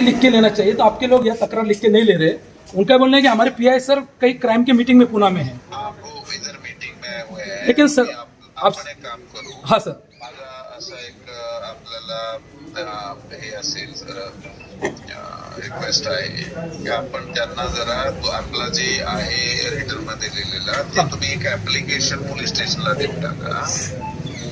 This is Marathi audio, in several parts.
लिख के लेना चाहिए, तो आपके लोग यह तकरार लिख के नहीं ले रहे। उनका बोलना है कि हमारे पीआई सर कई क्राइम की मीटिंग में पुणे में है। वो इधर मीटिंग में हुए हैं। लेकिन सर आपण एक काम करू, हाँ सर, माझा असं एक आपल्याला हे असेल रिक्वेस्ट आहे की आपण त्यांना जरा आपला जे आहे रिटर्न मध्ये लिहिलेला ते तुम्ही एक ऍप्लिकेशन पोलीस स्टेशनला देऊन टाका,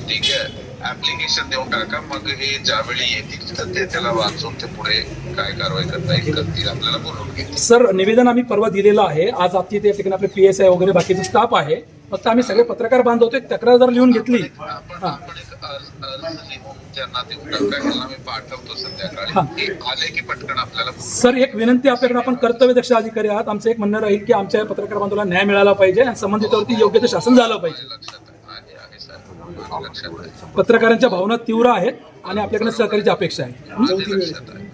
ठीक आहे? ऍप्लिकेशन देऊन टाका, मग हे ज्यावेळी येतील तर ते त्याला वाचून ते पुढे काय कारवाई करता येईल करतील, आपल्याला बोलवून घेतील. सर निवेदन आम्ही परवा दिलेलं आहे। आज आपली त्या ठिकाणी आपले PSI वगैरे बाकीचा स्टाफ आहे, फक्त आम्ही सगळे पत्रकार बांधव होतो, एक तक्रार जर लिहून घेतली आपण एक अर्ज लिहून त्यांना देऊन टाका, ह्याला मी पाठवतो संध्याकाळी, हे आले की पटकन आपल्याला. सर एक विनंती आपल्याकडे, आपण कर्तव्यदक्ष अधिकारी आहात, आमचं एक म्हणणं राहील की आमच्या पत्रकार बांधवाला न्याय मिळाला पाहिजे आणि संबंधितावरती योग्य ते शासन झालं पाहिजे। लक्षात आहे सर, लक्षात आहे. पत्रकारांच्या भावना तीव्र आहेत आणि आपल्याकडे सहकार्याची अपेक्षा आहे।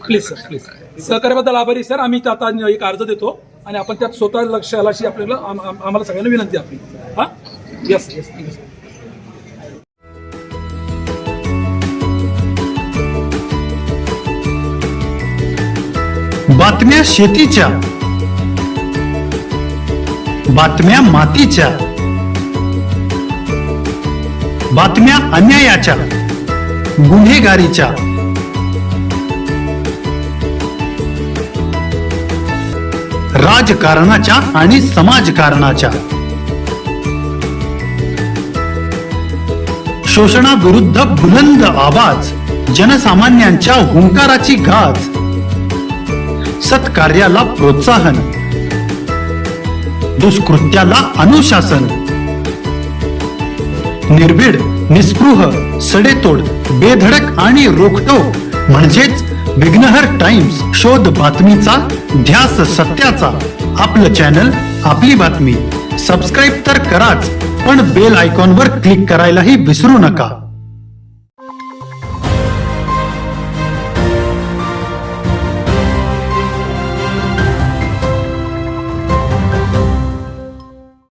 प्लीज सर, प्लीज सहकार्याबद्दल आभारी सर। आम्ही आता एक अर्ज देतो आणि आपण त्यात स्वतः लक्ष घालायची आपल्याला आम्हाला सगळ्यांना विनंती आपली। हां, यस यस, थँक्यू सर। बातम्या शेतीच्या, बातम्या मातीच्या, बातम्या अन्यायाच्या, गुन्हेगारीच्या, राजकारणाच्या आणि समाजकारणाच्या, शोषणाविरुद्ध बुलंद आवाज, जनसामान्यांच्या हुंकाराची गाज, सत्कार्याला प्रोत्साहन, दुष्कृत्याला अनुशासन, निर्भीड, निस्पृह, सडेतोड, बेधडक आणि रोखटोक म्हणजेच विघ्नहर टाइम्स, शोध बातमीचा, ध्यास सत्याचा। आपलं चॅनल, आपली बातमी। सबस्क्राईब तर कराच, पण बेल आयकॉनवर क्लिक करायलाही विसरू नका।